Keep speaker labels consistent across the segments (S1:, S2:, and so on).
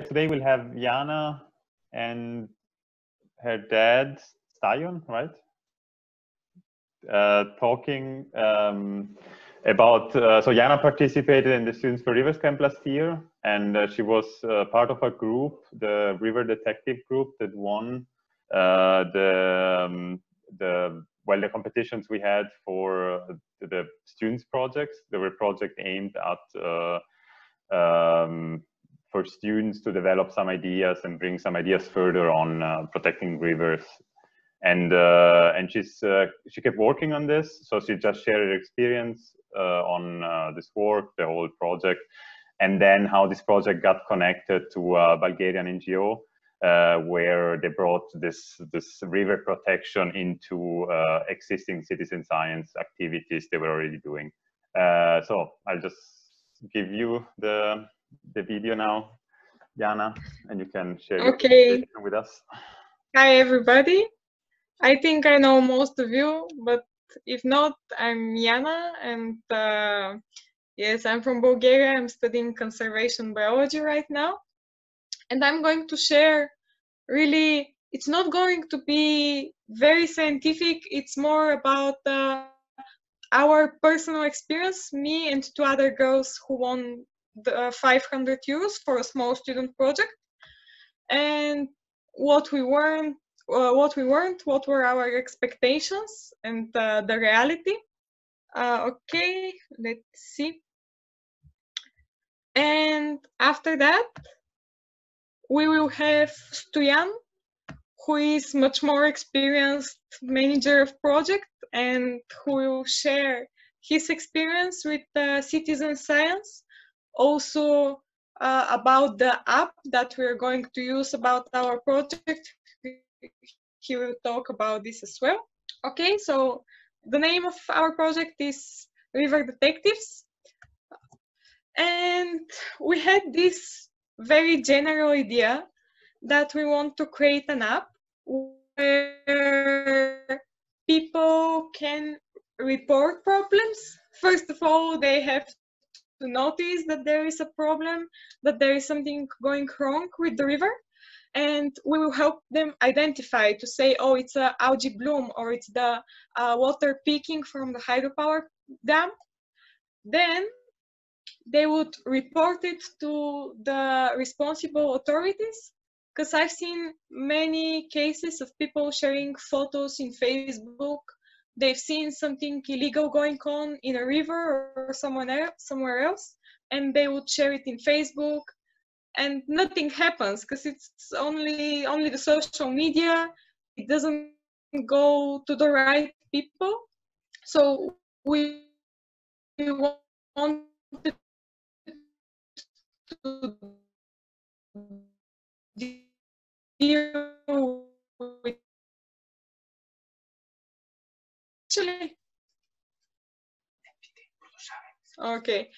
S1: today we'll have Yana and her dad, Stoyan, right? Talking about, so Yana participated in the Students for Rivers Camp last year, and she was part of a group, the River Detective group, that won the competitions we had for the students projects. There were projects aimed at for students to develop some ideas and bring some ideas further on protecting rivers. And she kept working on this, so she just shared her experience on this work, the whole project, and then how this project got connected to a Bulgarian NGO, where they brought this river protection into existing citizen science activities they were already doing. So I'll just give you the video now, Yana, and you can share your presentation with us.
S2: Hi, everybody. I think I know most of you, but if not, I'm Yana, and yes, I'm from Bulgaria. I'm studying conservation biology right now, and I'm going to share, really, it's not going to be very scientific. It's more about our personal experience, me and two other girls who won the 500 euros for a small student project, and what we learned, what were our expectations, and the reality. Okay, let's see. And after that, we will have Stoyan, who is much more experienced manager of project, and who will share his experience with citizen science, also about the app that we're going to use about our project. He will talk about this as well. Okay, so the name of our project is River Detectives, and we had this very general idea that we want to create an app where people can report problems. First of all, they have to notice that there is a problem, that there is something going wrong with the river, and we will help them identify, to say, oh, it's an algae bloom, or it's the water peaking from the hydropower dam. Then they would report it to the responsible authorities, because I've seen many cases of people sharing photos in Facebook. They've seen something illegal going on in a river or somewhere else, and they would share it in Facebook, and nothing happens because it's only the social media. It doesn't go to the right people. So we wanted to deal with, actually, okay,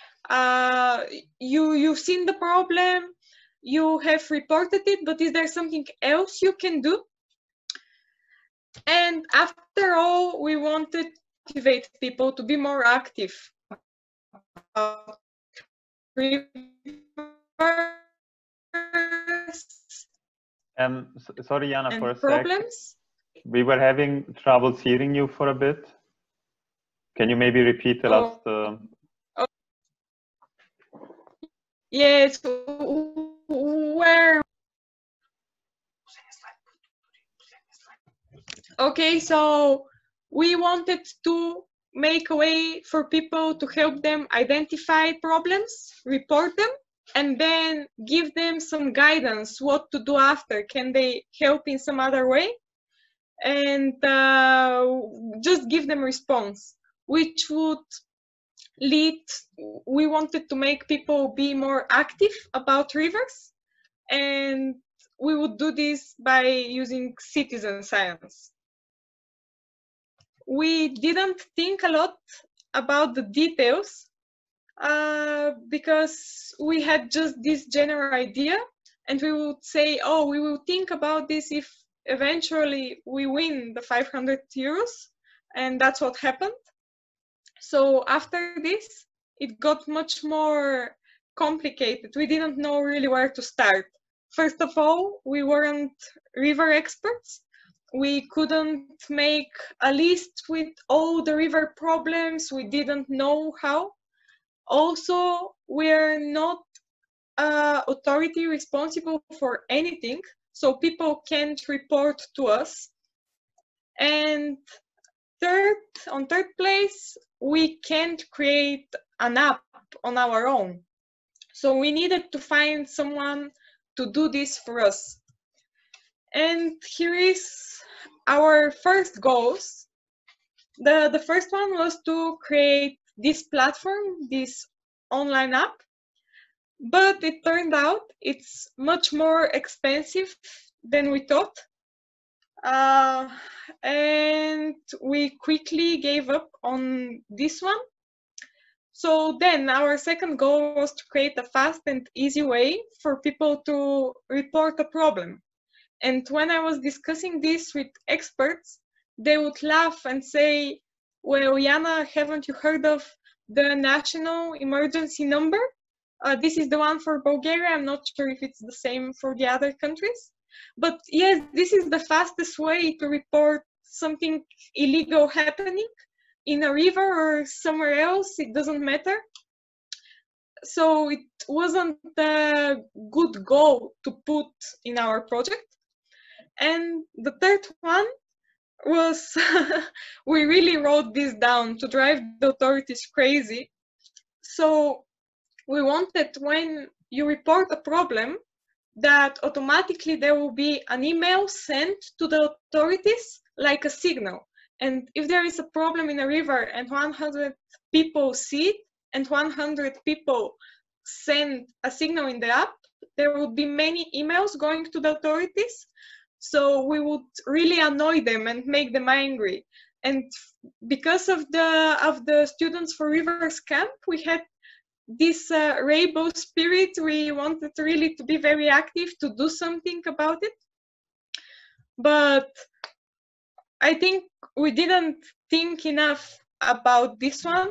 S2: you've seen the problem, you have reported it, but is there something else you can do? And after all, we wanted to motivate people to be more active about rivers.
S1: Sorry, Yana, for a
S2: problems.
S1: sec. We were having troubles hearing you for a bit. Can you maybe repeat the last?
S2: Yes, where? Okay, so we wanted to make a way for people to help them identify problems, report them, and then give them some guidance what to do after. Can they help in some other way? And just give them response, which would lead, we wanted to make people be more active about rivers, and we would do this by using citizen science. We didn't think a lot about the details because we had just this general idea, and we would say, oh, we will think about this if eventually we win the 500 euros, and that's what happened. So after this, it got much more complicated. We didn't know really where to start. First of all, we weren't river experts. We couldn't make a list with all the river problems. We didn't know how. Also, we're not authority responsible for anything, so people can't report to us. And on third place, we can't create an app on our own. So we needed to find someone to do this for us. And here is our first goals. The first one was to create this platform, this online app, but it turned out it's much more expensive than we thought. And we quickly gave up on this one. So then our second goal was to create a fast and easy way for people to report a problem. And when I was discussing this with experts, they would laugh and say, well, Yana, haven't you heard of the national emergency number? This is the one for Bulgaria. I'm not sure if it's the same for the other countries. But yes, this is the fastest way to report something illegal happening in a river or somewhere else. It doesn't matter. So it wasn't a good goal to put in our project. And the third one was we really wrote this down to drive the authorities crazy. So we wanted when you report a problem that automatically there will be an email sent to the authorities like a signal. And if there is a problem in a river and 100 people see it and 100 people send a signal in the app, there would be many emails going to the authorities. So we would really annoy them and make them angry. And because of the Students for Rivers camp, we had this rainbow spirit. We wanted really to be very active, to do something about it. But I think we didn't think enough about this one.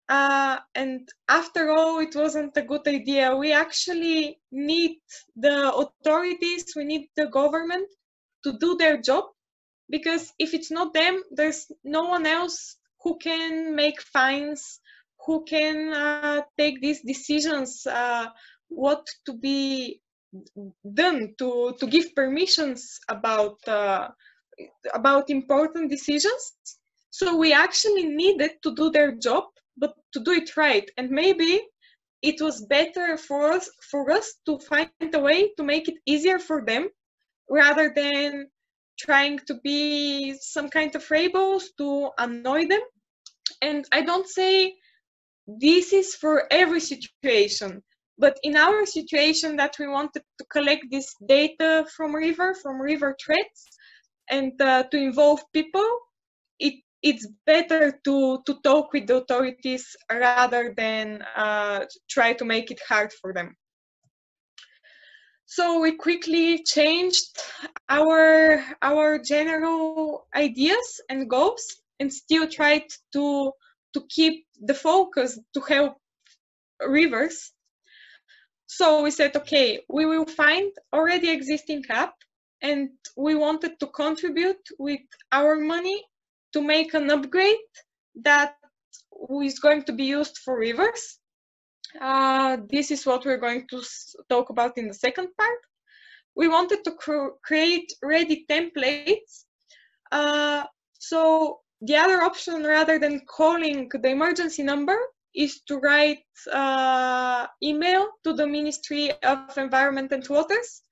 S2: And after all, it wasn't a good idea. We actually need the authorities, we need the government to do their job, because if it's not them, there's no one else who can make fines, who can take these decisions, what to be done, to give permissions about important decisions. So we actually needed to do their job, but to do it right. And maybe it was better for us to find a way to make it easier for them, rather than trying to be some kind of rebels to annoy them. And I don't say this is for every situation, but in our situation that we wanted to collect this data from river threats, and to involve people, it's better to talk with the authorities rather than try to make it hard for them. So we quickly changed our general ideas and goals, and still tried to keep the focus to help rivers. So we said, okay, we will find already existing app, and we wanted to contribute with our money to make an upgrade that is going to be used for rivers. This is what we're going to talk about in the second part. We wanted to create ready templates. So the other option, rather than calling the emergency number, is to write email to the Ministry of Environment and Waters.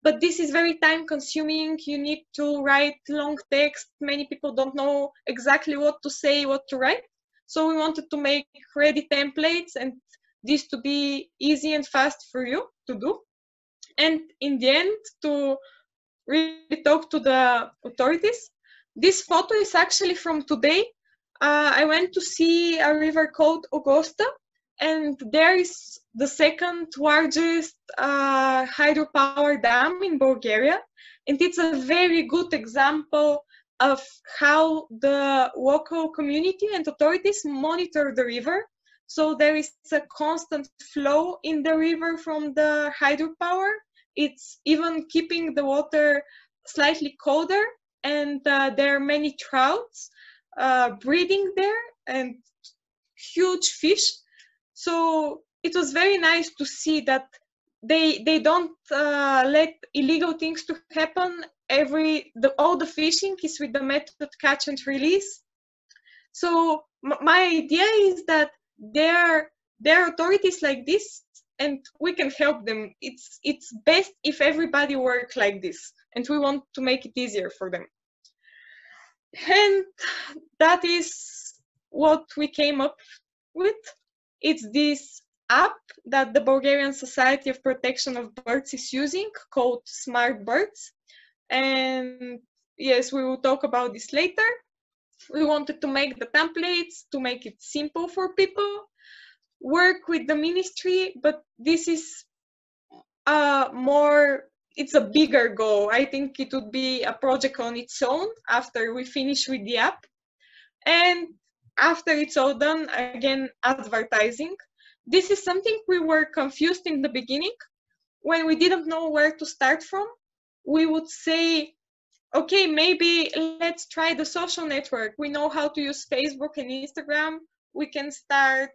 S2: But this is very time consuming. You need to write long text. Many people don't know exactly what to say, what to write. So we wanted to make ready templates and this to be easy and fast for you to do. And in the end, to really talk to the authorities. This photo is actually from today. I went to see a river called Augusta, and there is the second largest hydropower dam in Bulgaria. And it's a very good example of how the local community and authorities monitor the river. So there is a constant flow in the river from the hydropower, It's even keeping the water slightly colder, and there are many trouts breeding there and huge fish. So it was very nice to see that they don't let illegal things to happen. All the fishing is with the method catch and release. So my idea is that there are authorities like this, and we can help them. It's best if everybody work like this, and we want to make it easier for them. And that is what we came up with. It's this app that the Bulgarian Society of Protection of Birds is using, called Smart Birds. And yes, we will talk about this later. We wanted to make the templates, to make it simple for people, work with the ministry, but this is it's a bigger goal. I think it would be a project on its own after we finish with the app. And after it's all done, again, advertising. This is something we were confused in the beginning. When we didn't know where to start from, we would say, okay, maybe let's try the social network. We know how to use Facebook and Instagram. We can start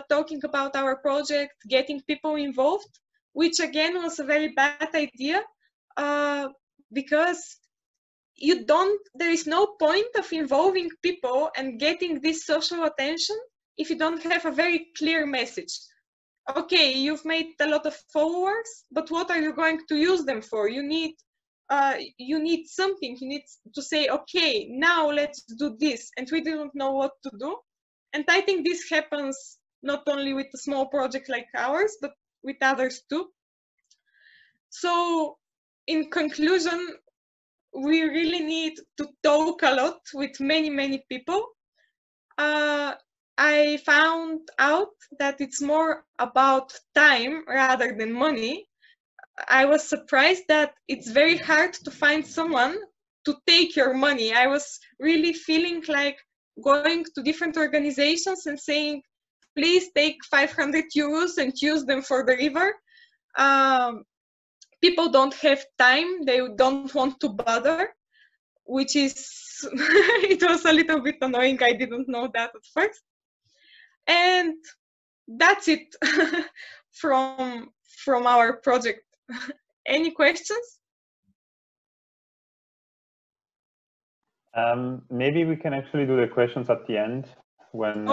S2: talking about our project, getting people involved, which again was a very bad idea because there is no point of involving people and getting this social attention if you don't have a very clear message. Okay, you've made a lot of followers, but what are you going to use them for? You need something. You need to say, okay, now let's do this. And we didn't know what to do. And I think this happens not only with a small project like ours, but with others too. So in conclusion, we really need to talk a lot with many, many people. I found out that it's more about time rather than money. I was surprised that it's very hard to find someone to take your money. I was really feeling like going to different organizations and saying, please take 500 euros and use them for the river. People don't have time. They don't want to bother, which is, it was a little bit annoying. I didn't know that at first. And that's it from our project. Any questions?
S1: Maybe we can actually do the questions at the end when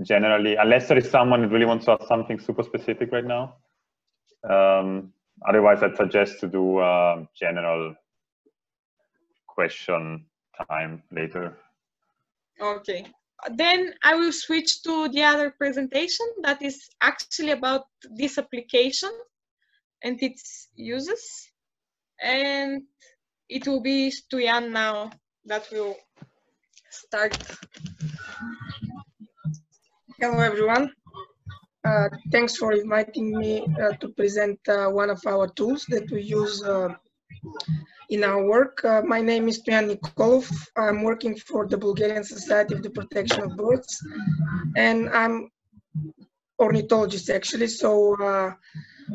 S2: generally,
S1: unless there is someone that really wants to ask something super specific right now. Otherwise, I'd suggest to do general question time later.
S2: Okay. Then I will switch to the other presentation that is actually about this application and its uses. And it will be Stoyan now that will start.
S3: Hello, everyone. Thanks for inviting me to present one of our tools that we use in our work. My name is Stoyan Nikolov. I'm working for the Bulgarian Society of the Protection of Birds, and I'm ornithologist actually. So,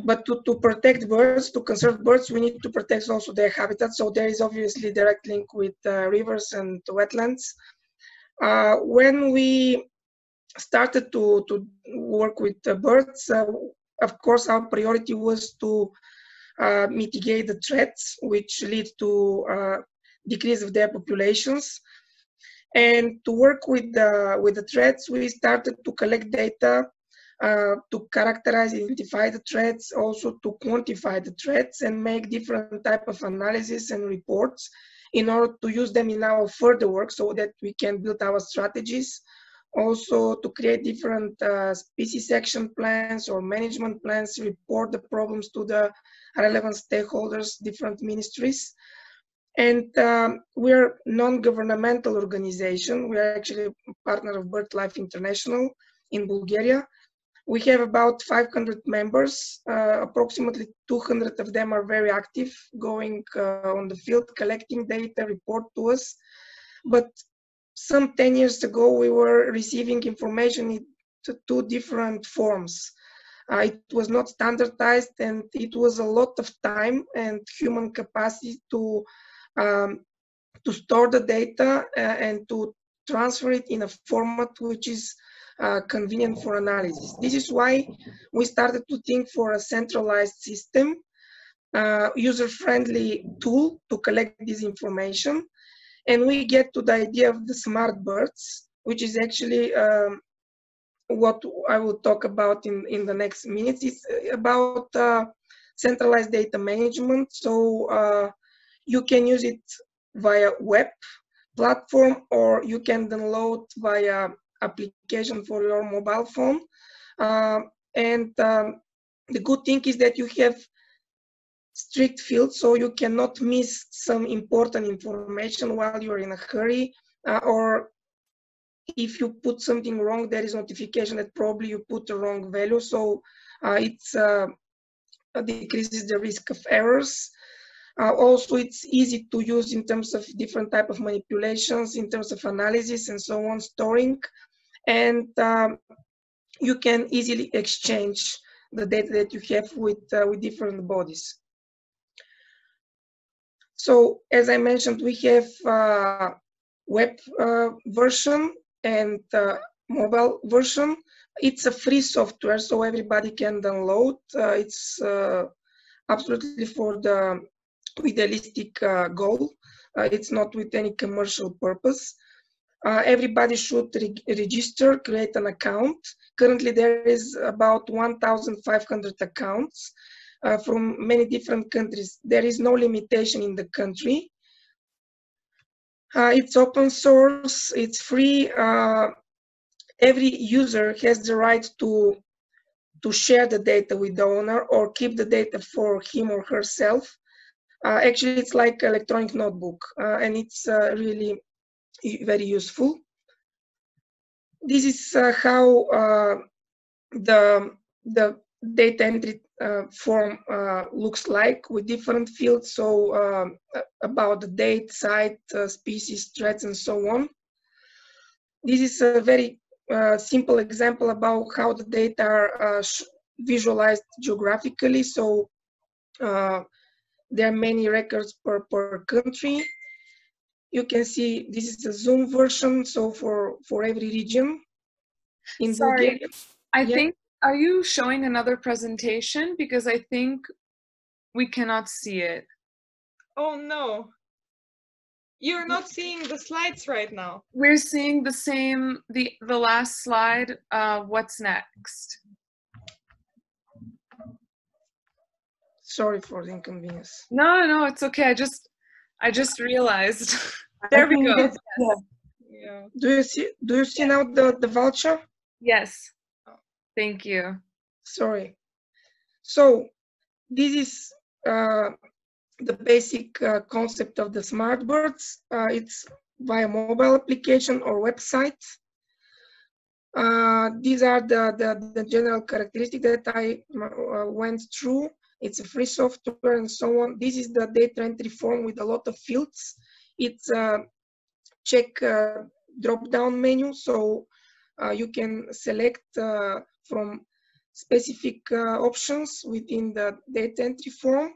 S3: but to protect birds, to conserve birds, we need to protect also their habitat. So there is obviously direct link with rivers and wetlands. When we started to work with the birds, of course, our priority was to mitigate the threats which lead to decrease of their populations. And to work with the threats, we started to collect data to characterize, identify the threats, also to quantify the threats and make different type of analysis and reports in order to use them in our further work so that we can build our strategies. Also to create different species action plans or management plans, report the problems to the relevant stakeholders, different ministries. And we're a non-governmental organization. We're actually a partner of BirdLife International in Bulgaria. We have about 500 members. Approximately 200 of them are very active, going on the field, collecting data, report to us. But some 10 years ago, we were receiving information in two different forms. It was not standardized, and it was a lot of time and human capacity to store the data and to transfer it in a format which is convenient for analysis. This is why we started to think for a centralized system, user-friendly tool to collect this information. And we get to the idea of the smart birds, which is actually what I will talk about in the next minutes. It's about centralized data management. So you can use it via web platform, or you can download via application for your mobile phone. The good thing is that you have strict fields, so you cannot miss some important information while you're in a hurry, or if you put something wrong, there is notification that probably you put the wrong value. So it decreases the risk of errors. Also, it's easy to use in terms of different type of manipulations, in terms of analysis and so on, storing. And you can easily exchange the data that you have with different bodies. So as I mentioned, we have web version and mobile version. It's a free software, so everybody can download. It's absolutely for the idealistic goal. It's not with any commercial purpose. Everybody should register, create an account. Currently, there is about 1,500 accounts from many different countries. There is no limitation in the country. It's open source, it's free. Every user has the right to share the data with the owner or keep the data for him or herself. Actually, it's like electronic notebook, and it's really very useful. This is how the data entry form looks like, with different fields. So about the date, site, species, threats, and so on. This is a very simple example about how the data are visualized geographically. So there are many records per country. You can see this is a Zoom version, so for every region. In
S4: Sorry,
S3: Bulgaria,
S4: I think, are you showing another presentation? Because I think we cannot see it.
S2: Oh no. You're not seeing the slides right now.
S4: We're seeing the same, the last slide. What's next?
S3: Sorry for the inconvenience.
S4: No, it's okay. I just realized. There we go.
S2: Yeah.
S3: Do you see now the voucher?
S4: Yes. Thank you.
S3: Sorry. So this is the basic concept of the smart birds. It's via mobile application or website. These are the general characteristics that I went through. It's a free software and so on. This is the data entry form with a lot of fields. It's a check drop-down menu, so you can select from specific options within the data entry form.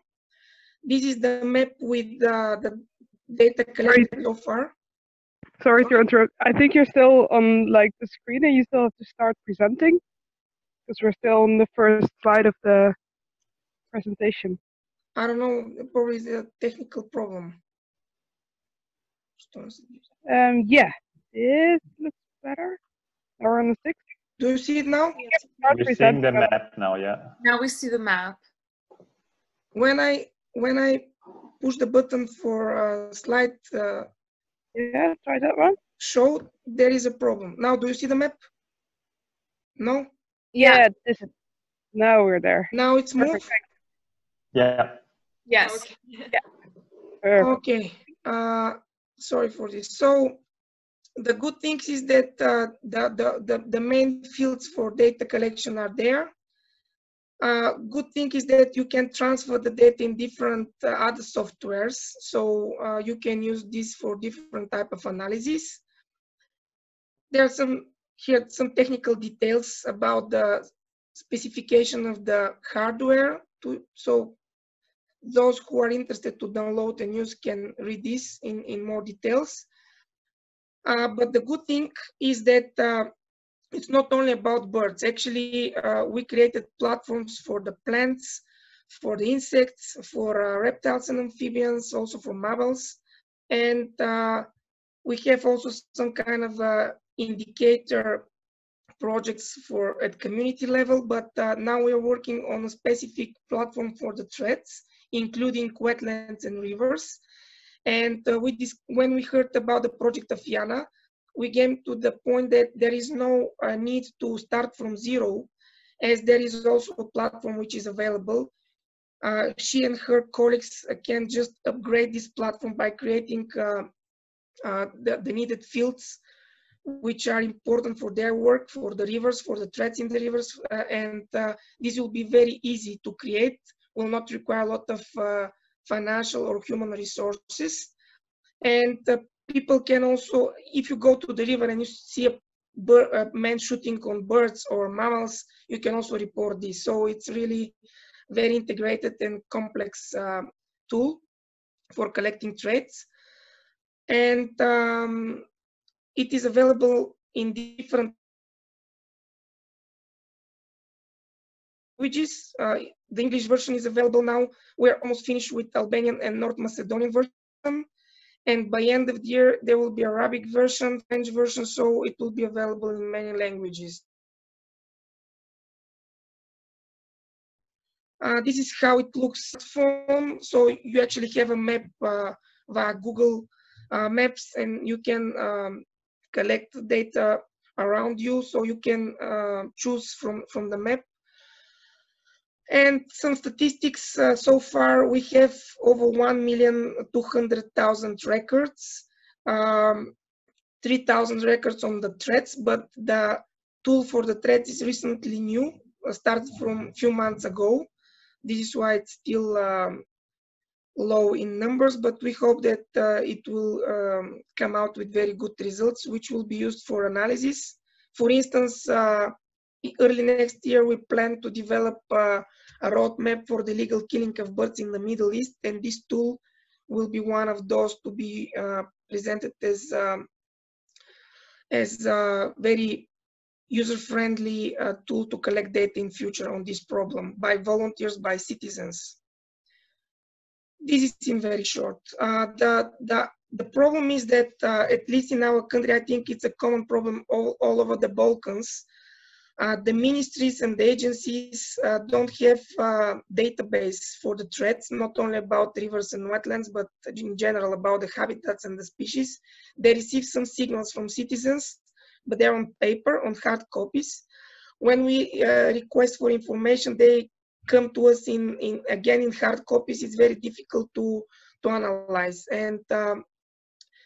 S3: This is the map with the data collected so far.
S5: Sorry to interrupt. I think you're still on like the screen and you still have to start presenting because we're still on the first slide of the presentation.
S3: I don't know, probably it's a technical problem.
S5: Yeah, this looks better. Or on the 6th.
S3: Do you see it now?
S1: We're seeing the map now, yeah.
S4: Now we see the map.
S3: When I push the button for slide
S5: Yeah, try that one.
S3: show, there is a problem. Now, do you see the map? No?
S5: Yeah, this is. Now we're there.
S3: Now it's moved?
S1: Yeah.
S4: Yes.
S2: Okay.
S5: Perfect.
S3: Okay. Sorry for this. So the good thing is that the main fields for data collection are there. Good thing is that you can transfer the data in different other softwares. So you can use this for different type of analysis. There are some technical details about the specification of the hardware. So those who are interested to download and use can read this in more details. But the good thing is that it's not only about birds. Actually, we created platforms for the plants, for the insects, for reptiles and amphibians, also for mammals. And we have also some kind of indicator projects at community level, but now we are working on a specific platform for the threats, including wetlands and rivers. And when we heard about the project of Yana, we came to the point that there is no need to start from zero, as there is also a platform which is available. She and her colleagues can just upgrade this platform by creating the needed fields which are important for their work, for the rivers, for the threats in the rivers, and this will be very easy to create, will not require a lot of financial or human resources. And people can also, if you go to the river and you see a man shooting on birds or mammals, you can also report this. So it's really very integrated and complex tool for collecting threats. And it is available in different languages. The English version is available now. We're almost finished with Albanian and North Macedonian version. And by end of the year, there will be Arabic version, French version, so it will be available in many languages. This is how it looks on phone. So you actually have a map via Google Maps, and you can collect data around you, so you can choose from the map. And some statistics, so far we have over 1,200,000 records, 3,000 records on the threats, but the tool for the threats is recently new, started from a few months ago. This is why it's still low in numbers, but we hope that it will come out with very good results, which will be used for analysis. For instance, early next year, we plan to develop a roadmap for the illegal killing of birds in the Middle East, and this tool will be one of those to be presented as a very user-friendly tool to collect data in future on this problem by volunteers, by citizens. This is in very short. The problem is that, at least in our country, I think it's a common problem all over the Balkans. The ministries and the agencies don't have a database for the threats, not only about rivers and wetlands, but in general about the habitats and the species. They receive some signals from citizens, but they're on paper, on hard copies. When we request for information, they come to us again in hard copies. It's very difficult to analyze. And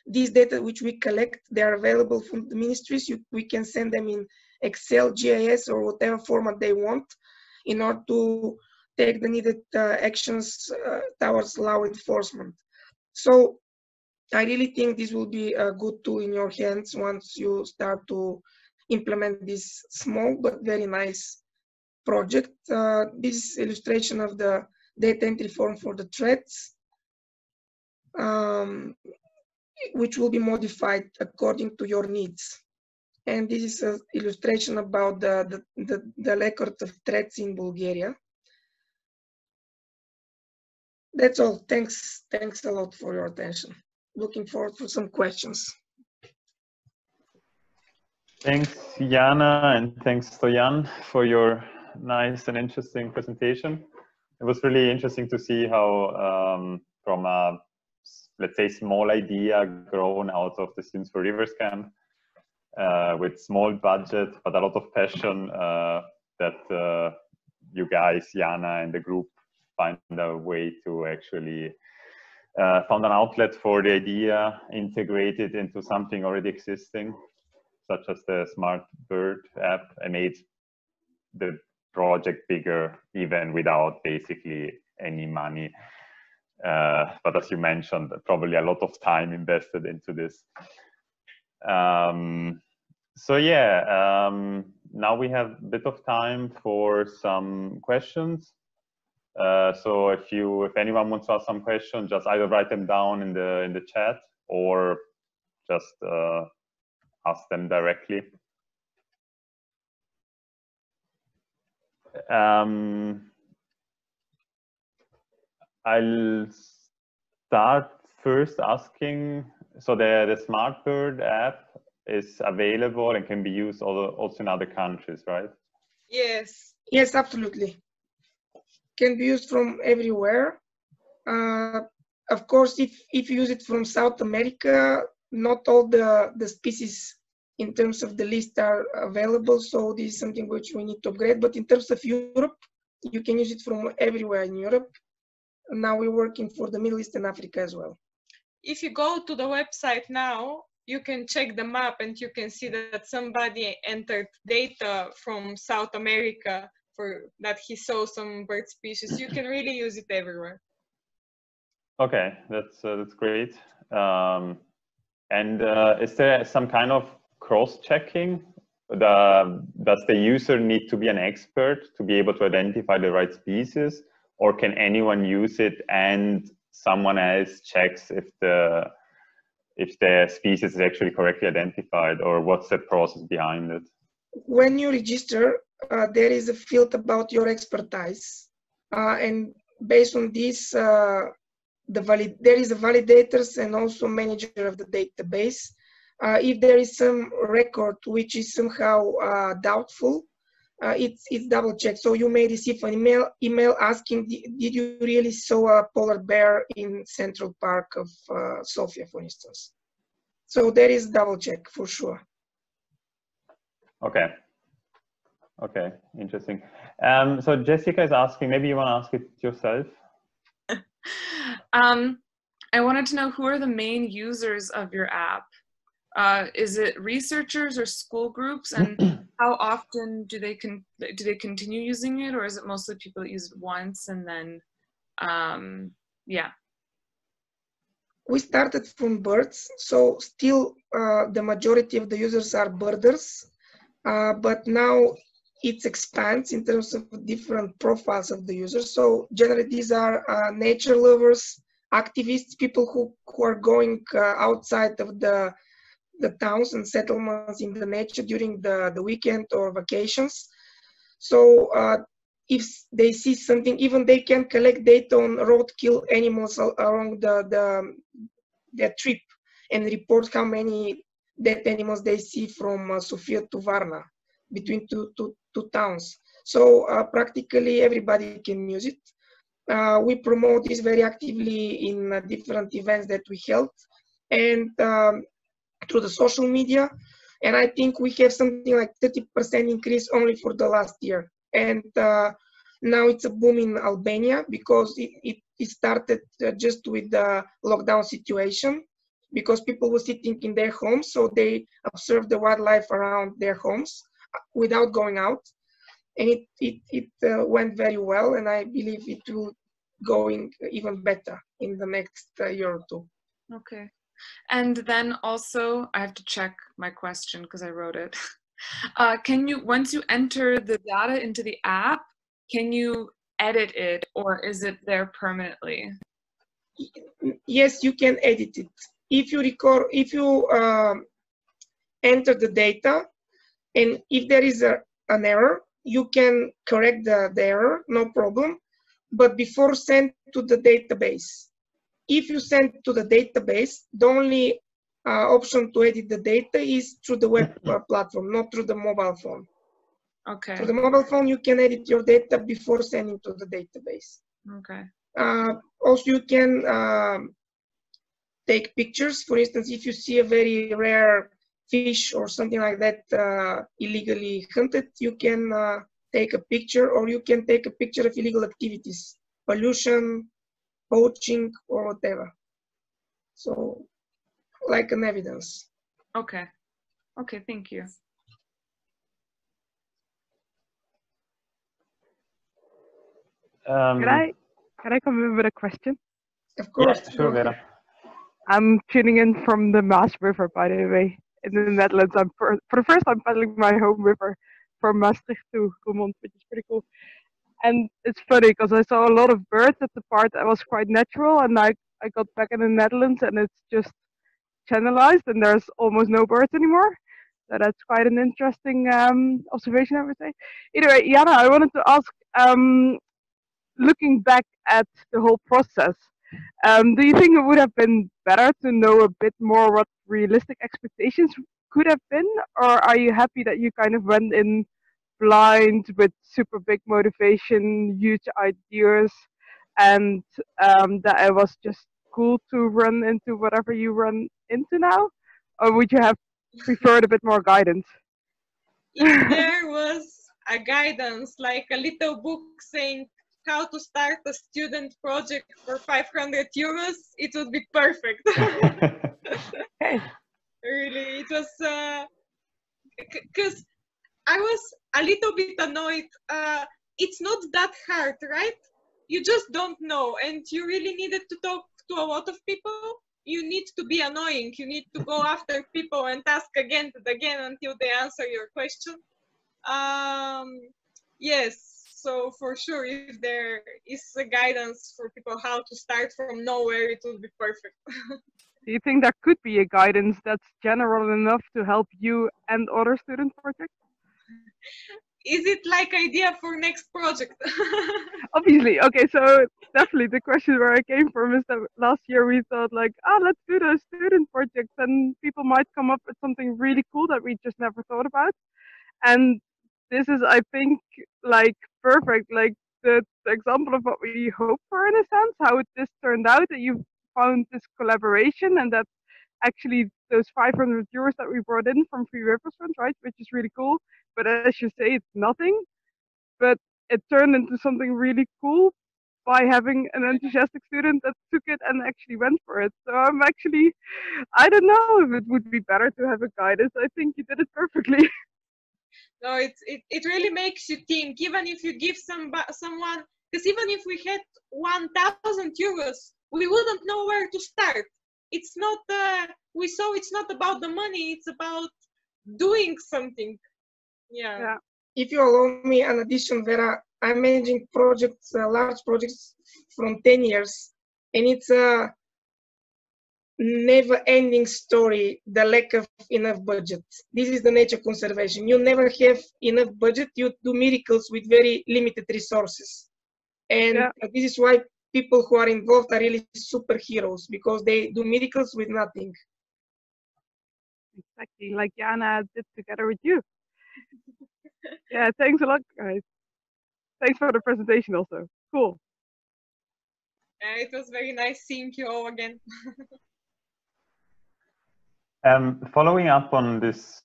S3: these data which we collect, they are available from the ministries. We can send them in Excel, GIS, or whatever format they want in order to take the needed actions towards law enforcement. So I really think this will be a good tool in your hands once you start to implement this small but very nice project. This is illustration of the data entry form for the threats, which will be modified according to your needs. And this is an illustration about the record of threats in Bulgaria. That's all. Thanks a lot for your attention. Looking forward for some questions.
S1: Thanks, Yana, and thanks, Stoyan, for your nice and interesting presentation. It was really interesting to see how from a, let's say, small idea grown out of the Students for Rivers camp with small budget, but a lot of passion that you guys, Yana and the group, find a way to actually found an outlet for the idea, integrate it into something already existing, such as the Smart Bird app, and made the project bigger even without basically any money. But as you mentioned, probably a lot of time invested into this. So yeah, now we have a bit of time for some questions. So if anyone wants to ask some questions, just either write them down in the chat or just ask them directly. I'll start first asking, so the SmartBird app is available and can be used also in other countries, right?
S2: Yes.
S3: Yes, absolutely. Can be used from everywhere. Of course, if you use it from South America, not all the species in terms of the list are available, so this is something which we need to upgrade. But in terms of Europe, you can use it from everywhere in Europe. Now we're working for the Middle East and Africa as well.
S2: If you go to the website now, you can check the map and you can see that somebody entered data from South America for that he saw some bird species. You can really use it everywhere.
S1: Okay, that's great. And is there some kind of cross-checking? Does the user need to be an expert to be able to identify the right species, or can anyone use it and someone else checks if the species is actually correctly identified, or what's the process behind it?
S3: When you register, there is a field about your expertise, and based on this, there is a validators and also manager of the database. If there is some record which is somehow doubtful, it's double checked. So you may receive an email asking, did you really saw a polar bear in Central Park of Sofia, for instance? So there is double check for sure.
S1: Okay. Okay, interesting. So Jessica is asking, maybe you want to ask it yourself?
S4: I wanted to know, who are the main users of your app? Is it researchers or school groups, and how often do they continue using it, or is it mostly people that use it once and then, yeah?
S3: We started from birds, so still the majority of the users are birders, but now it expands in terms of different profiles of the users. So generally these are nature lovers, activists, people who are going outside of the towns and settlements in the nature during the weekend or vacations. So if they see something, even they can collect data on roadkill animals along their trip and report how many dead animals they see from Sofia to Varna, between two towns. So practically everybody can use it. We promote this very actively in different events that we held, and through the social media. And I think we have something like 30% increase only for the last year. And now it's a boom in Albania, because it started just with the lockdown situation, because people were sitting in their homes, so they observed the wildlife around their homes without going out. And it went very well, and I believe it will going even better in the next year or two.
S4: Okay. And then also, I have to check my question because I wrote it. Can you, once you enter the data into the app, can you edit it, or is it there permanently?
S3: Yes, you can edit it. If you enter the data, and if there is an error, you can correct the error, no problem. But before send to the database. If you send to the database, the only option to edit the data is through the web platform, not through the mobile phone.
S4: Okay.
S3: Through the mobile phone, you can edit your data before sending to the database.
S4: Okay.
S3: Also, you can take pictures. For instance, if you see a very rare fish or something like that illegally hunted, you can take a picture, or you can take a picture of illegal activities, pollution, poaching, or whatever. So, like an evidence.
S4: Okay. Okay, thank you.
S5: Can I come in with a question?
S3: Of course.
S1: Yeah, sure, Vera.
S5: I'm tuning in from the Maas River, by the way, in the Netherlands. I'm for the first time paddling my home river from Maastricht to Roermond, which is pretty cool. And it's funny because I saw a lot of birds at the part that was quite natural, and I got back in the Netherlands and it's just channelized and there's almost no birds anymore. So that's quite an interesting observation, I would say. Anyway, Yana, I wanted to ask, looking back at the whole process, do you think it would have been better to know a bit more what realistic expectations could have been, or are you happy that you kind of went in blind with super big motivation, huge ideas, and that it was just cool to run into whatever you run into now? Or would you have preferred a bit more guidance?
S2: If there was a guidance, like a little book saying how to start a student project for 500 euros, it would be perfect. Really, it was, because I was a little bit annoyed. It's not that hard, right? You just don't know, and you really needed to talk to a lot of people. You need to be annoying. You need to go after people and ask again and again until they answer your question. Yes, so for sure, if there is a guidance for people how to start from nowhere, it would be perfect.
S5: Do you think there could be a guidance that's general enough to help you and other student projects?
S2: Is it like idea for next project?
S5: Obviously. Okay, so definitely the question where I came from is that last year we thought like, let's do those student projects and people might come up with something really cool that we just never thought about. And this is, I think, like perfect, like the example of what we hoped for in a sense, how this turned out, that you found this collaboration and that actually those 500 euros that we brought in from Free Rivers Fund, right, which is really cool. But as you say, it's nothing, but it turned into something really cool by having an enthusiastic student that took it and actually went for it. So I'm actually, I don't know if it would be better to have a guidance. I think you did it perfectly.
S2: No, it really makes you think. Even if you give someone, because even if we had 1,000 euros, we wouldn't know where to start. It's not. We saw it's not about the money. It's about doing something. Yeah.
S3: If you allow me an addition, Vera, I'm managing projects, large projects from 10 years, and it's a never-ending story, the lack of enough budget. This is the nature conservation. You never have enough budget. You do miracles with very limited resources. And this is why people who are involved are really superheroes, because they do miracles with nothing.
S5: Exactly, like Yana did together with you. Yeah, thanks a lot, guys. Thanks for the presentation also. Cool.
S2: It was very nice seeing you all again.
S1: Following up on this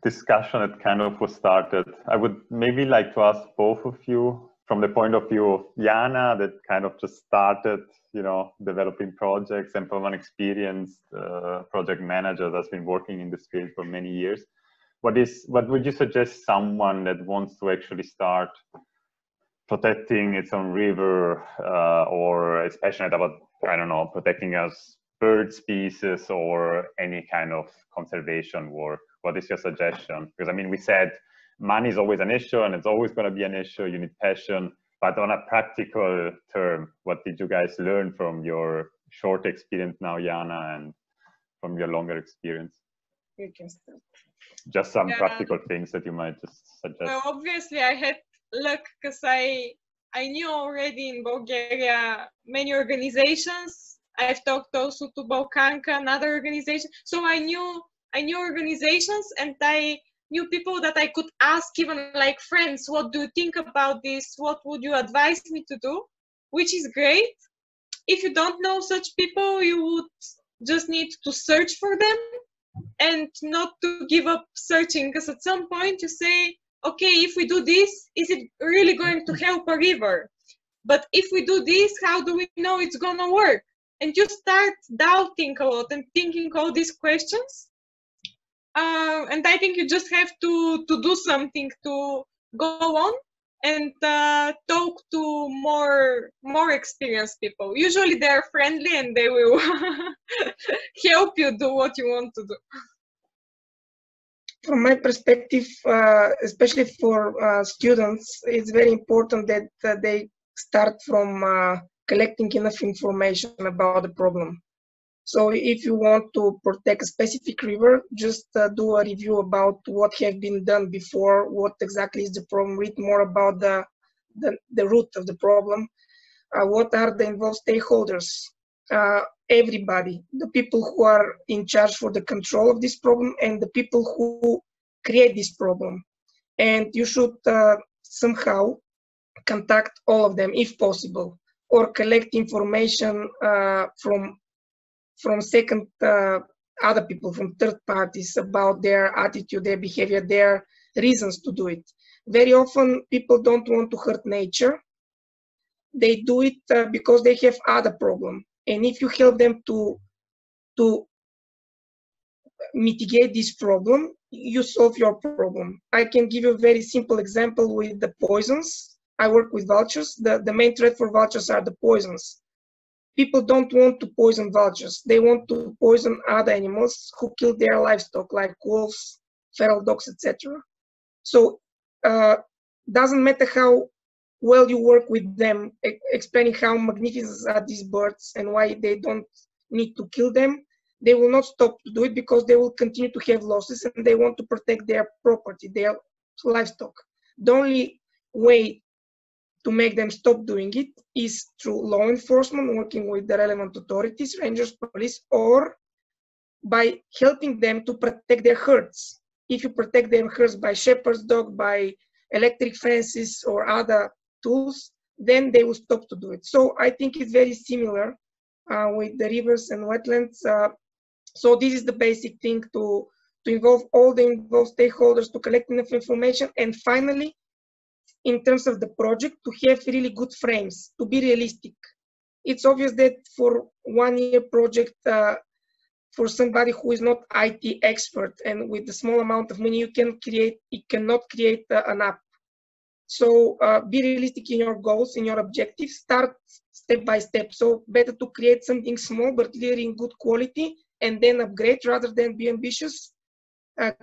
S1: discussion that kind of was started, I would maybe like to ask both of you, from the point of view of Yana, that kind of just started, developing projects, and from an experienced project manager that's been working in this field for many years. What would you suggest someone that wants to actually start protecting its own river, or is passionate about, I don't know, protecting us bird species or any kind of conservation work? What is your suggestion? Because I mean, we said money is always an issue and it's always going to be an issue. You need passion, but on a practical term, what did you guys learn from your short experience now, Yana, and from your longer experience?
S2: You can start.
S1: Just some practical things that you might just suggest.
S2: Well, obviously I had luck because I knew already in Bulgaria many organizations. I've talked also to Balkanka, another organization. So I knew organizations, and I knew people that I could ask, even like friends, what do you think about this? What would you advise me to do? Which is great. If you don't know such people, you would just need to search for them and not to give up searching, because at some point you say, okay, if we do this, is it really going to help a river? But if we do this, how do we know it's gonna work? And you start doubting a lot and thinking all these questions. And I think you just have to do something to go on and talk to more experienced people. Usually they're friendly and they will help you do what you want to do.
S3: From my perspective, especially for students, it's very important that they start from collecting enough information about the problem. So if you want to protect a specific river, just do a review about what have been done before, what exactly is the problem, read more about the root of the problem, what are the involved stakeholders, everybody, the people who are in charge for the control of this problem and the people who create this problem. And you should somehow contact all of them if possible, or collect information from second other people, from third parties about their attitude, their behavior, their reasons to do it. Very often people don't want to hurt nature. They do it because they have other problem. And if you help them to mitigate this problem, you solve your problem. I can give you a very simple example with the poisons. I work with vultures. The main threat for vultures are the poisons. People don't want to poison vultures. They want to poison other animals who kill their livestock, like wolves, feral dogs, etc. So doesn't matter how well you work with them, explaining how magnificent are these birds and why they don't need to kill them, they will not stop to do it because they will continue to have losses and they want to protect their property, their livestock. The only way to make them stop doing it is through law enforcement, working with the relevant authorities, rangers, police, or by helping them to protect their herds. If you protect their herds by shepherd's dog, by electric fences or other tools, then they will stop to do it. So I think it's very similar with the rivers and wetlands. So this is the basic thing, to involve all the involved stakeholders, to collect enough information, and finally, in terms of the project, to have really good frames, to be realistic. It's obvious that for 1 year project, for somebody who is not IT expert and with a small amount of money, you cannot create an app. So be realistic in your goals, in your objectives, start step by step. So better to create something small, but really in good quality, and then upgrade rather than be ambitious.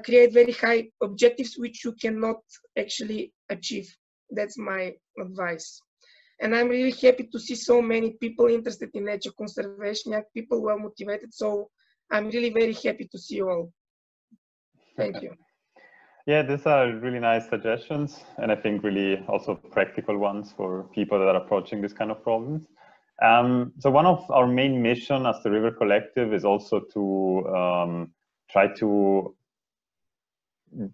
S3: Create very high objectives which you cannot actually achieve. That's my advice. And I'm really happy to see so many people interested in nature conservation, young people, well motivated. So I'm really very happy to see you all. Thank you.
S1: Yeah, these are really nice suggestions, and I think really also practical ones for people that are approaching this kind of problems. So one of our main mission as the River Collective is also to try to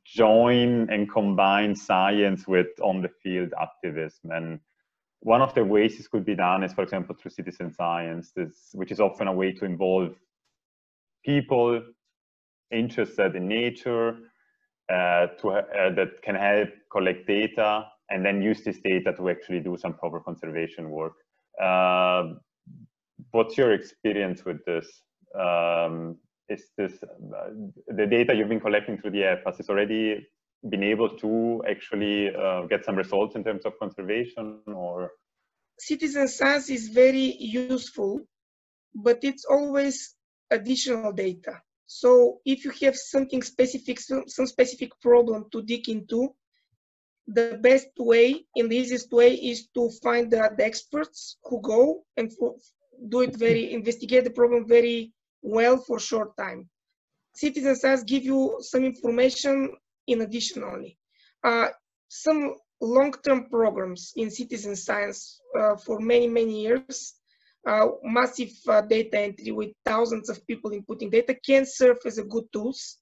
S1: join and combine science with on-the-field activism. And one of the ways this could be done is, for example, through citizen science, which is often a way to involve people interested in nature, that can help collect data and then use this data to actually do some proper conservation work. What's your experience with this? Is this the data you've been collecting through the app? Has this already been able to actually get some results in terms of conservation? Or
S3: citizen science is very useful, but it's always additional data. So if you have something specific, some specific problem to dig into, the best way and the easiest way is to find the experts who go and do it investigate the problem very well for a short time. Citizen science give you some information in addition only. Some long-term programs in citizen science for many, many years, massive data entry with thousands of people inputting data can serve as a good tools.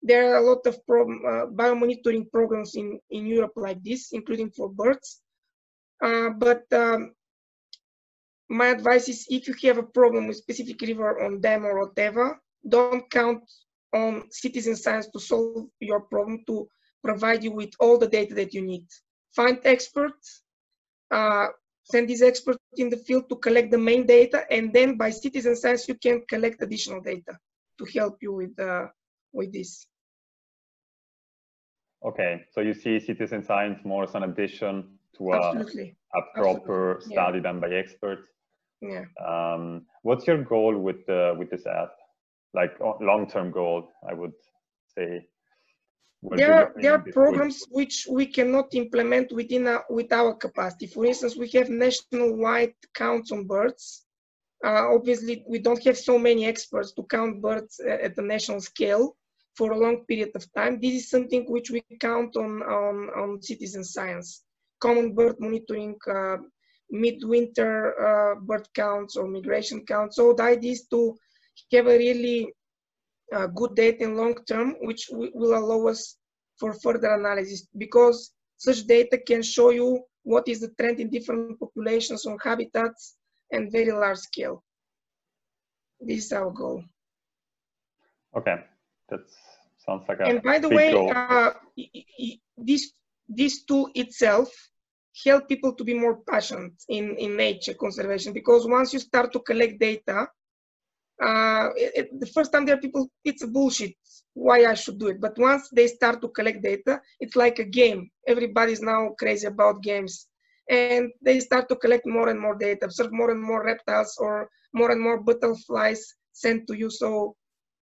S3: There are a lot of biomonitoring programs in Europe like this, including for birds. But my advice is, if you have a problem with specific river or dam or whatever, don't count on citizen science to solve your problem, to provide you with all the data that you need. Find experts, send these experts in the field to collect the main data, and then by citizen science you can collect additional data to help you with this.
S1: Okay, so you see citizen science more as an addition to a proper study done by experts.
S3: Yeah.
S1: What's your goal with this app? Like long-term goal, I would say.
S3: There are programs which we cannot implement with our capacity. For instance, we have national-wide counts on birds. Obviously, we don't have so many experts to count birds at the national scale for a long period of time. This is something which we count on citizen science, common bird monitoring, midwinter bird counts or migration counts. So the idea is to have a really good data in long term, which will allow us for further analysis, because such data can show you what is the trend in different populations on habitats and very large scale. This is our goal.
S1: Okay, that sounds like a
S3: and by the
S1: big
S3: way,
S1: goal.
S3: This tool itself help people to be more passionate in nature conservation, because once you start to collect data, the first time there are people, it's a bullshit, why I should do it. But once they start to collect data, it's like a game. Everybody's now crazy about games. And they start to collect more and more data, observe more and more reptiles or more and more butterflies sent to you. So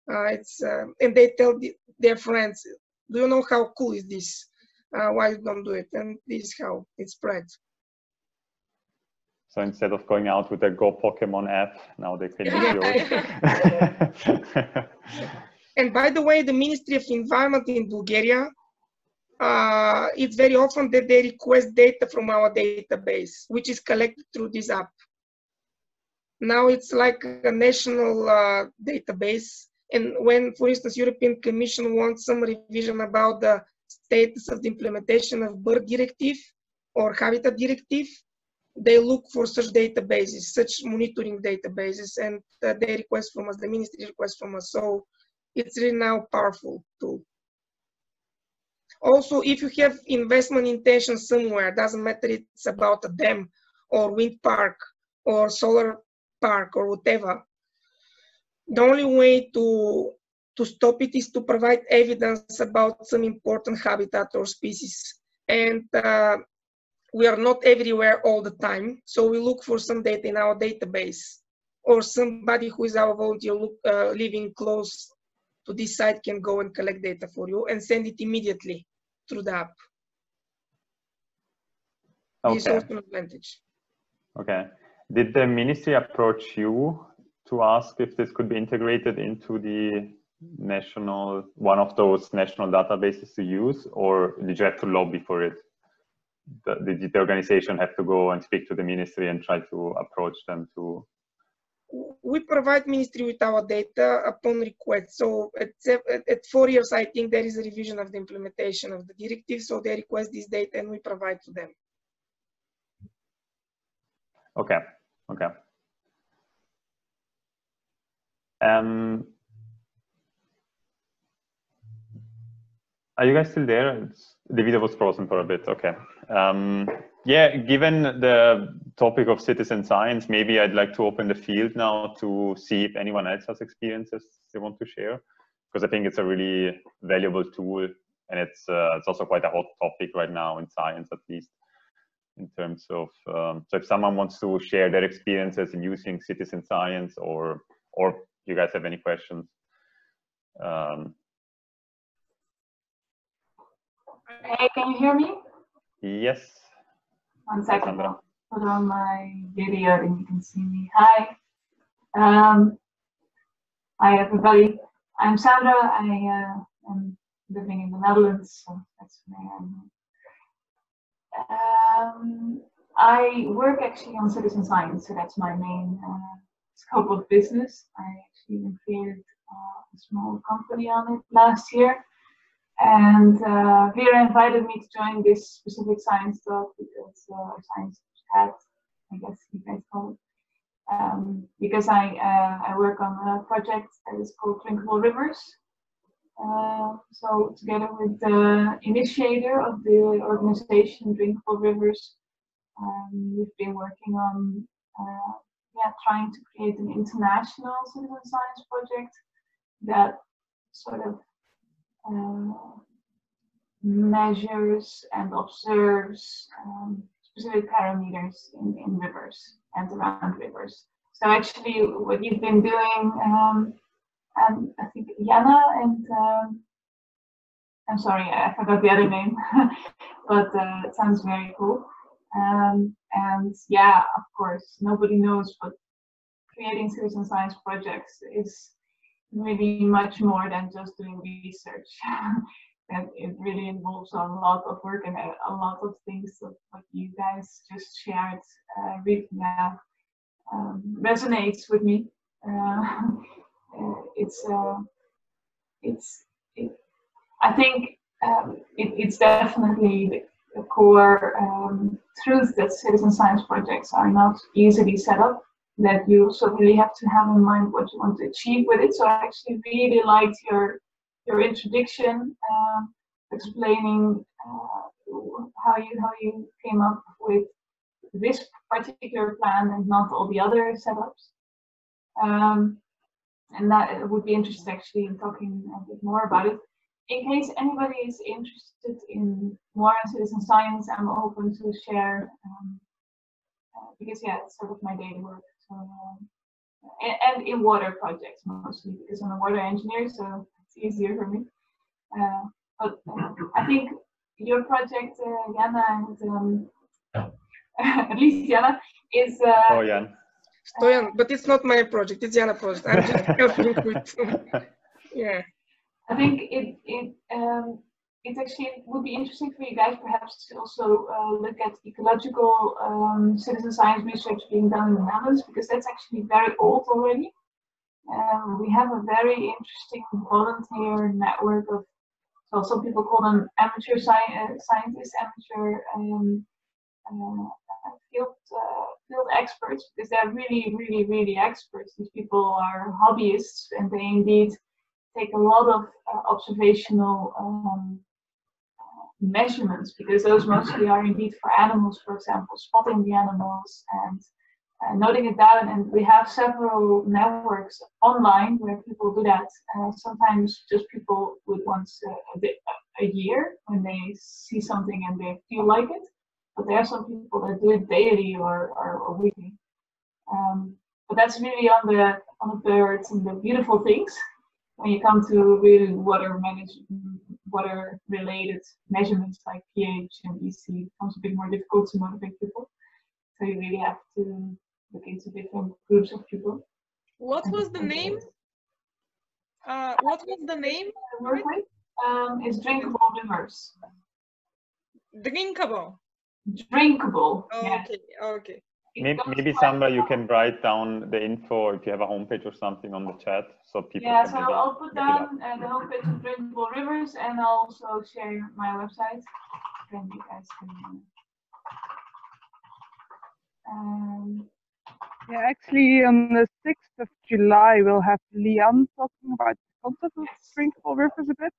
S3: and they tell their friends, do you know how cool is this? Why you don't do it? And this is how it spreads.
S1: So instead of going out with a Go Pokemon app, now they can use yours.
S3: And by the way, the Ministry of Environment in Bulgaria, it's very often that they request data from our database, which is collected through this app. Now it's like a national database. And when, for instance, European Commission wants some revision about the status of the implementation of bird directive or habitat directive, they look for such databases, such monitoring databases, and they request from us, the ministry requests from us. So it's really now a powerful tool. Also, if you have investment intention somewhere, doesn't matter it's about a dam or wind park or solar park or whatever, the only way to stop it is to provide evidence about some important habitat or species. And we are not everywhere all the time, so we look for some data in our database, or somebody who is our volunteer living close to this site can go and collect data for you and send it immediately through the app.
S1: Okay.
S3: This is also an advantage.
S1: Okay. Did the ministry approach you to ask if this could be integrated into the national, one of those national databases to use, or did you have to lobby for it? Did the organization have to go and speak to the ministry and try to approach them to?
S3: We provide ministry with our data upon request. So at 4 years, I think there is a revision of the implementation of the directive. So they request this data and we provide to them.
S1: Okay, okay. Are you guys still there? The video was frozen for a bit. Okay. Yeah, given the topic of citizen science, maybe I'd like to open the field now to see if anyone else has experiences they want to share, because I think it's a really valuable tool, and it's also quite a hot topic right now in science, at least in terms of. So if someone wants to share their experiences in using citizen science, or you guys have any questions.
S6: Hey, can you hear me?
S1: Yes.
S6: 1 second, I'll put on my video and you can see me. Hi. Hi everybody. I'm Sandra. I am living in the Netherlands, so that's where I'm. I work actually on citizen science, so that's my main scope of business. I actually even created a small company on it last year. And Vera invited me to join this specific science talk because science chat, I guess you guys call it, because I work on a project that is called Drinkable Rivers. So together with the initiator of the organization Drinkable Rivers, we've been working on trying to create an international citizen science project that sort of measures and observes specific parameters in rivers and around rivers. So actually what you've been doing, and I think Yana and I'm sorry, I forgot the other name, but it sounds very cool. And yeah, of course, nobody knows, but creating citizen science projects is really much more than just doing research. And it really involves a lot of work and a lot of things that what you guys just shared really resonates with me. I think it's definitely the core truth that citizen science projects are not easily set up, that you also really have to have in mind what you want to achieve with it. So I actually really liked your introduction, explaining how you came up with this particular plan and not all the other setups. And that would be interesting actually in talking a bit more about it. In case anybody is interested in more on citizen science, I'm open to share, because yeah, it's sort of my daily work. So, and in water projects mostly, because I'm a water engineer, so it's easier for me. But I think your project, Yana, and at least Yana, is...
S1: Oh, Jan.
S3: Stoyan, but it's not my project, it's Yana project. I'm just helping with, yeah.
S6: I think it actually would be interesting for you guys perhaps to also look at ecological citizen science research being done in the Netherlands, because that's actually very old already. We have a very interesting volunteer network of, so some people call them amateur scientists, amateur field experts, because they're really experts. These people are hobbyists, and they indeed take a lot of observational measurements, because those mostly are indeed for animals, for example, spotting the animals and noting it down. And we have several networks online where people do that. Sometimes just people do it once a year when they see something and they feel like it. But there are some people that do it daily or weekly. But that's really on the birds and the beautiful things. When you come to really water-related measurements like pH and EC, it becomes a bit more difficult to motivate people. So you really have to look into different groups of people.
S2: What was the name? What was the name?
S6: It's drinkable rivers.
S2: Drinkable.
S6: Drinkable.
S2: Oh,
S6: yeah.
S2: Okay.
S1: Maybe Sandra, you can write down the info if you have a homepage or something on the chat, so people.
S6: Yeah,
S1: can
S6: so I'll put down the homepage of Drinkable Rivers, and I'll also share my website. Then you guys can.
S5: Yeah, actually, on the 6th of July, we'll have Lian talking about the concept of drinkable rivers a bit,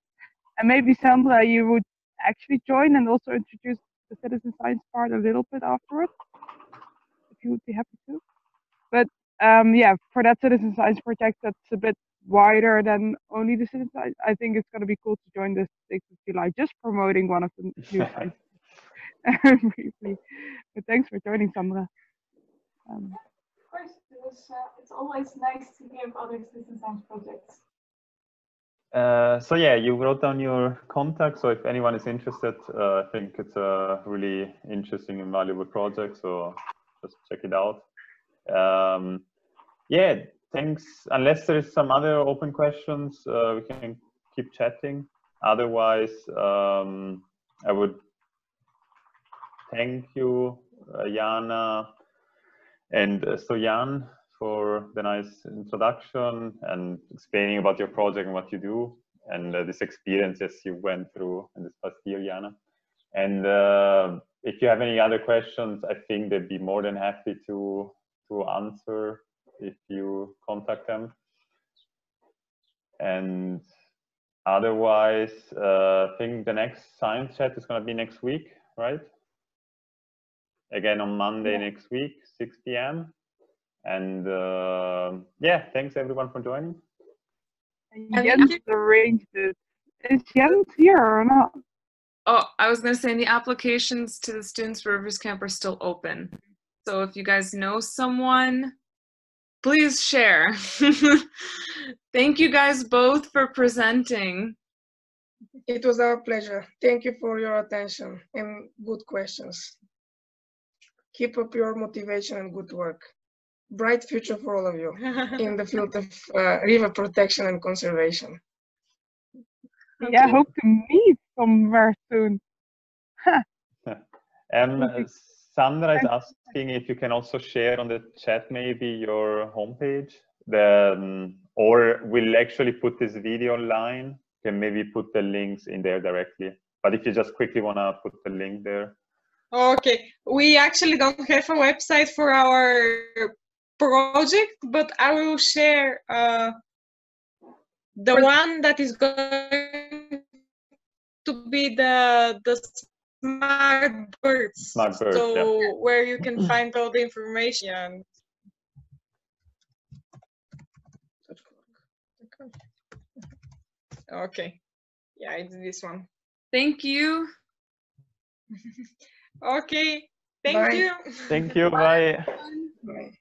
S5: and maybe Sandra, you would actually join and also introduce the citizen science part a little bit afterwards, if you would be happy to. But yeah, for that citizen science project, that's a bit wider than only the citizen science. I think it's going to be cool to join this 6th of July, just promoting one of the new science briefly. But thanks for joining, Sandra.
S6: Of course, it's always nice to hear about other citizen science projects.
S1: So yeah, you wrote down your contact. So if anyone is interested, I think it's a really interesting and valuable project. So just check it out. Yeah, thanks. Unless there is some other open questions, we can keep chatting. Otherwise, I would thank you, Yana and Stoyan, for the nice introduction and explaining about your project and what you do, and this experiences you went through in this past year, Yana. And if you have any other questions, I think they'd be more than happy to answer if you contact them. And otherwise, I think the next science chat is going to be next week, right? Again on Monday next week, 6 p.m. And yeah, thanks everyone for joining.
S5: Jens arranged it. Is Jens here or not?
S4: Oh, I was going to say the applications to the Students for Rivers Camp are still open. So if you guys know someone, please share. Thank you guys both for presenting.
S3: It was our pleasure. Thank you for your attention and good questions. Keep up your motivation and good work. Bright future for all of you in the field of river protection and conservation.
S5: Yeah, hope to meet somewhere soon.
S1: Sandra is asking if you can also share on the chat maybe your homepage. Or we'll actually put this video online. You can maybe put the links in there directly. But if you just quickly want to put the link there.
S2: Okay, we actually don't have a website for our project, but I will share the one that is going to be the smart birds.
S1: Smart birds,
S2: so
S1: yeah.
S2: where you can find all the information. Okay, yeah, it's this one.
S4: Thank you.
S2: Okay, thank
S3: Bye.
S2: you.
S1: Thank you. Bye.
S3: Bye.